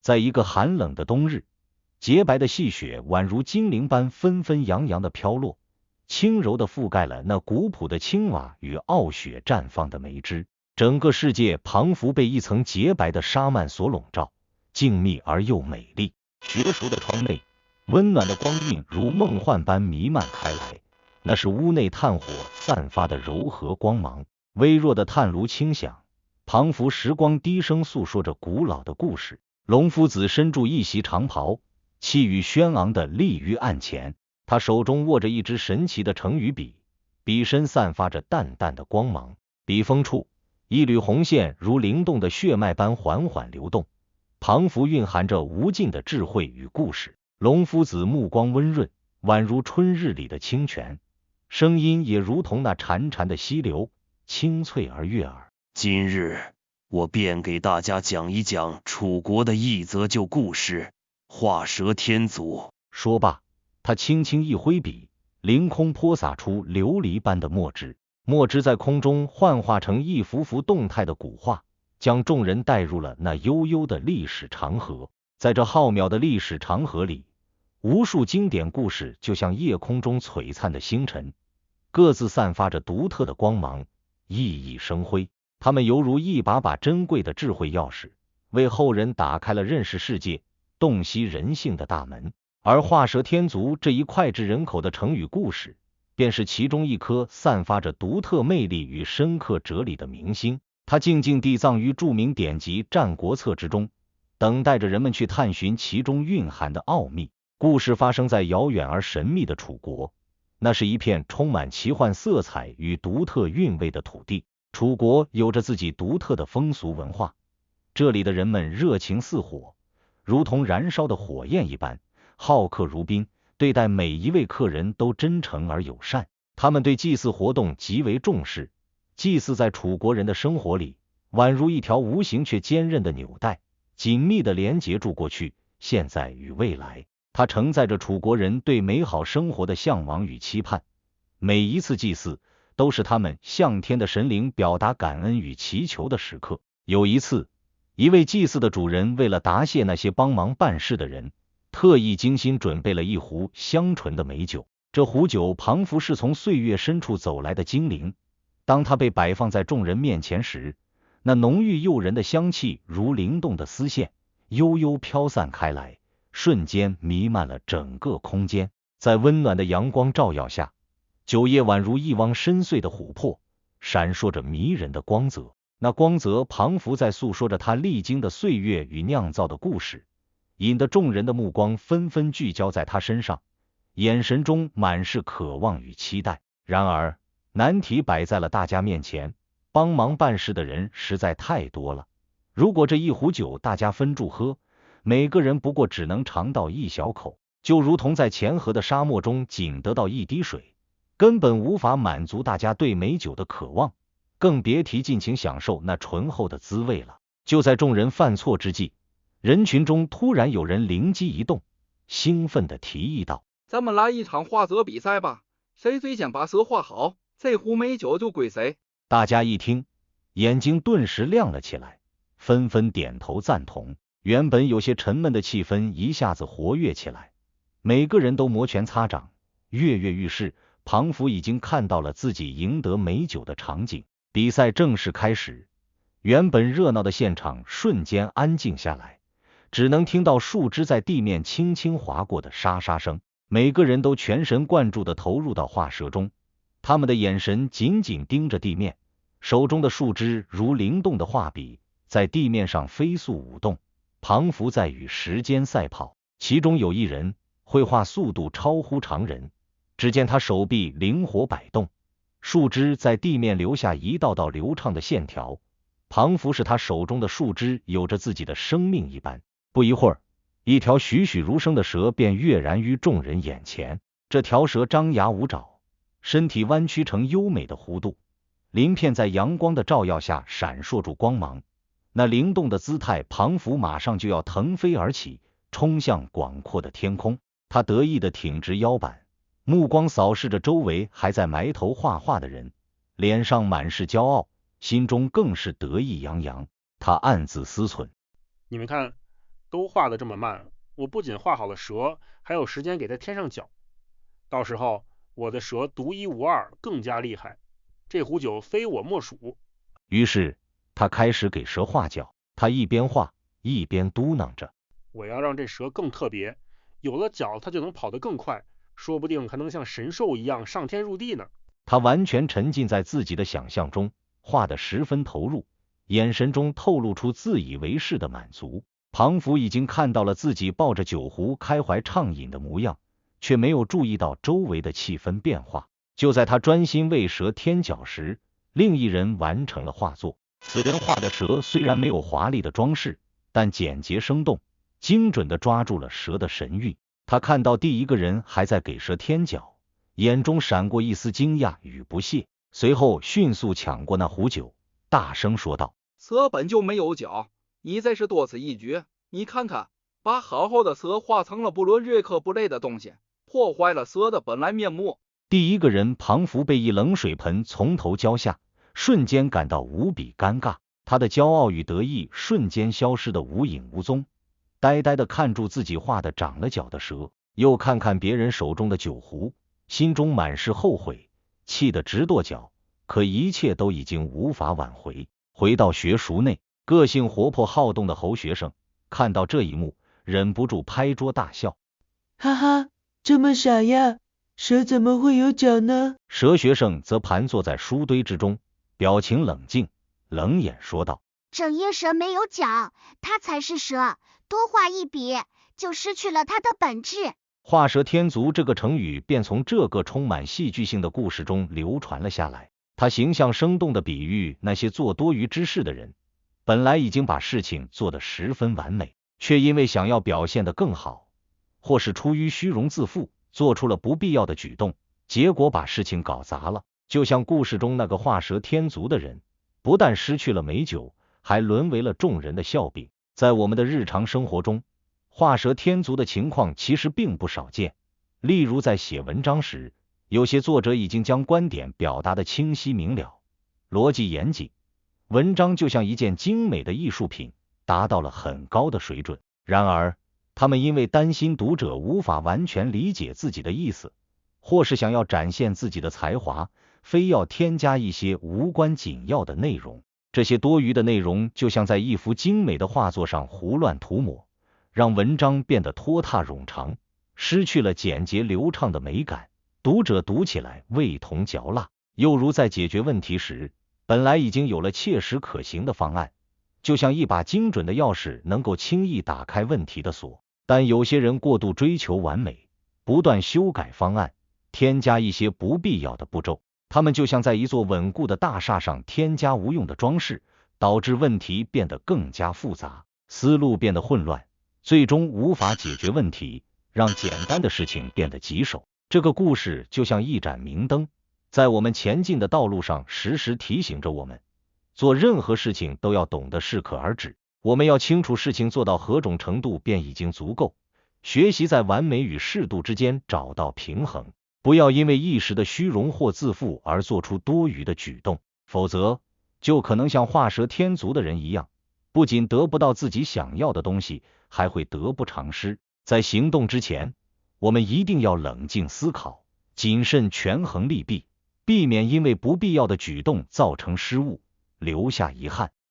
在一个寒冷的冬日，洁白的细雪宛如精灵般纷纷扬扬地飘落，轻柔地覆盖了那古朴的青瓦与傲雪绽放的梅枝。整个世界仿佛被一层洁白的纱幔所笼罩，静谧而又美丽。雪熟的窗内，温暖的光晕如梦幻般弥漫开来，那是屋内炭火散发的柔和光芒。微弱的炭炉轻响，仿佛时光低声诉说着古老的故事。龙夫子身着一袭长袍，气宇轩昂地立于案前，他手中握着一支神奇的成语笔，笔身散发着淡淡的光芒，笔锋处一缕红线如灵动的血脉般缓缓流动，仿佛蕴含着无尽的智慧与故事。龙夫子目光温润，宛如春日里的清泉，声音也如同那潺潺的溪流，清脆而悦耳。今日我便给大家讲一讲楚国的一则旧故事——画蛇添足。说罢，他轻轻一挥笔，凌空泼洒出琉璃般的墨汁，墨汁在空中幻化成一幅幅动态的古画，将众人带入了那悠悠的历史长河。在这浩渺的历史长河里，无数经典故事就像夜空中璀璨的星辰，各自散发着独特的光芒，熠熠生辉。它们犹如一把把珍贵的智慧钥匙，为后人打开了认识世界、洞悉人性的大门。而画蛇添足这一脍炙人口的成语故事，便是其中一颗散发着独特魅力与深刻哲理的明星。它静静地葬于著名典籍《战国策》之中，等待着人们去探寻其中蕴含的奥秘。故事发生在遥远而神秘的楚国，那是一片充满奇幻色彩与独特韵味的土地。楚国有着自己独特的风俗文化，这里的人们热情似火，如同燃烧的火焰一般，好客如宾，对待每一位客人都真诚而友善。他们对祭祀活动极为重视，祭祀在楚国人的生活里，宛如一条无形却坚韧的纽带，紧密地连接住过去、现在与未来。它承载着楚国人对美好生活的向往与期盼。每一次祭祀都是他们向天的神灵表达感恩与祈求的时刻。有一次，一位祭祀的主人为了答谢那些帮忙办事的人，特意精心准备了一壶香醇的美酒。这壶酒仿佛是从岁月深处走来的精灵，当它被摆放在众人面前时，那浓郁诱人的香气如灵动的丝线，悠悠飘散开来，瞬间弥漫了整个空间。在温暖的阳光照耀下，酒液宛如一汪深邃的琥珀，闪烁着迷人的光泽。那光泽仿佛在诉说着它历经的岁月与酿造的故事，引得众人的目光纷纷聚焦在他身上，眼神中满是渴望与期待。然而，难题摆在了大家面前，帮忙办事的人实在太多了。如果这一壶酒大家分住喝，每个人不过只能尝到一小口，就如同在乾河的沙漠中仅得到一滴水，根本无法满足大家对美酒的渴望，更别提尽情享受那醇厚的滋味了。就在众人犯错之际，人群中突然有人灵机一动，兴奋地提议道：咱们来一场画蛇比赛吧，谁最先把蛇画好，这壶美酒就归谁。大家一听，眼睛顿时亮了起来，纷纷点头赞同。原本有些沉闷的气氛一下子活跃起来，每个人都摩拳擦掌，跃跃欲试，仿佛已经看到了自己赢得美酒的场景。比赛正式开始，原本热闹的现场瞬间安静下来，只能听到树枝在地面轻轻划过的沙沙声。每个人都全神贯注地投入到画蛇中，他们的眼神紧紧盯着地面，手中的树枝如灵动的画笔，在地面上飞速舞动，仿佛在与时间赛跑。其中有一人绘画速度超乎常人，只见他手臂灵活摆动，树枝在地面留下一道道流畅的线条，仿佛是他手中的树枝有着自己的生命一般。不一会儿，一条栩栩如生的蛇便跃然于众人眼前。这条蛇张牙舞爪，身体弯曲成优美的弧度，鳞片在阳光的照耀下闪烁住光芒，那灵动的姿态仿佛马上就要腾飞而起，冲向广阔的天空。他得意地挺直腰板，目光扫视着周围还在埋头画画的人，脸上满是骄傲，心中更是得意洋洋。他暗自思忖：你们看，都画得这么慢，我不仅画好了蛇，还有时间给它添上脚。到时候我的蛇独一无二，更加厉害，这壶酒非我莫属。于是他开始给蛇画脚，他一边画一边嘟囔着：我要让这蛇更特别，有了脚它就能跑得更快，说不定还能像神兽一样上天入地呢。他完全沉浸在自己的想象中，画得十分投入，眼神中透露出自以为是的满足。庞福已经看到了自己抱着酒壶开怀畅饮的模样，却没有注意到周围的气氛变化。就在他专心为蛇添脚时，另一人完成了画作。此人画的蛇虽然没有华丽的装饰，但简洁生动，精准地抓住了蛇的神韵。他看到第一个人还在给蛇添脚，眼中闪过一丝惊讶与不屑，随后迅速抢过那壶酒，大声说道：蛇本就没有脚，你这是多此一举。你看看，把好好的蛇画成了不伦瑞克不类的东西，破坏了蛇的本来面目。第一个人庞福被一冷水盆从头浇下，瞬间感到无比尴尬，他的骄傲与得意瞬间消失得无影无踪，呆呆地看住自己画的长了脚的蛇，又看看别人手中的酒壶，心中满是后悔，气得直跺脚。可一切都已经无法挽回。回到学塾内，个性活泼好动的侯学生看到这一幕，忍不住拍桌大笑：哈哈，这么傻呀，蛇怎么会有脚呢？蛇学生则盘坐在书堆之中，表情冷静，冷眼说道：正因蛇没有脚，它才是蛇，多画一笔就失去了它的本质。画蛇添足这个成语便从这个充满戏剧性的故事中流传了下来。他形象生动地比喻那些做多余之事的人，本来已经把事情做得十分完美，却因为想要表现得更好，或是出于虚荣自负，做出了不必要的举动，结果把事情搞砸了。就像故事中那个画蛇添足的人，不但失去了美酒，还沦为了众人的笑柄。在我们的日常生活中，画蛇添足的情况其实并不少见。例如在写文章时，有些作者已经将观点表达得清晰明了，逻辑严谨，文章就像一件精美的艺术品，达到了很高的水准。然而他们因为担心读者无法完全理解自己的意思，或是想要展现自己的才华，非要添加一些无关紧要的内容。这些多余的内容就像在一幅精美的画作上胡乱涂抹，让文章变得拖沓冗长，失去了简洁流畅的美感，读者读起来味同嚼蜡。又如在解决问题时，本来已经有了切实可行的方案，就像一把精准的钥匙能够轻易打开问题的锁，但有些人过度追求完美，不断修改方案，添加一些不必要的步骤，他们就像在一座稳固的大厦上添加无用的装饰，导致问题变得更加复杂，思路变得混乱，最终无法解决问题，让简单的事情变得棘手。这个故事就像一盏明灯，在我们前进的道路上时时提醒着我们，做任何事情都要懂得适可而止。我们要清楚事情做到何种程度便已经足够，学习在完美与适度之间找到平衡，不要因为一时的虚荣或自负而做出多余的举动，否则就可能像画蛇添足的人一样，不仅得不到自己想要的东西，还会得不偿失。在行动之前，我们一定要冷静思考，谨慎权衡利弊，避免因为不必要的举动造成失误，留下遗憾。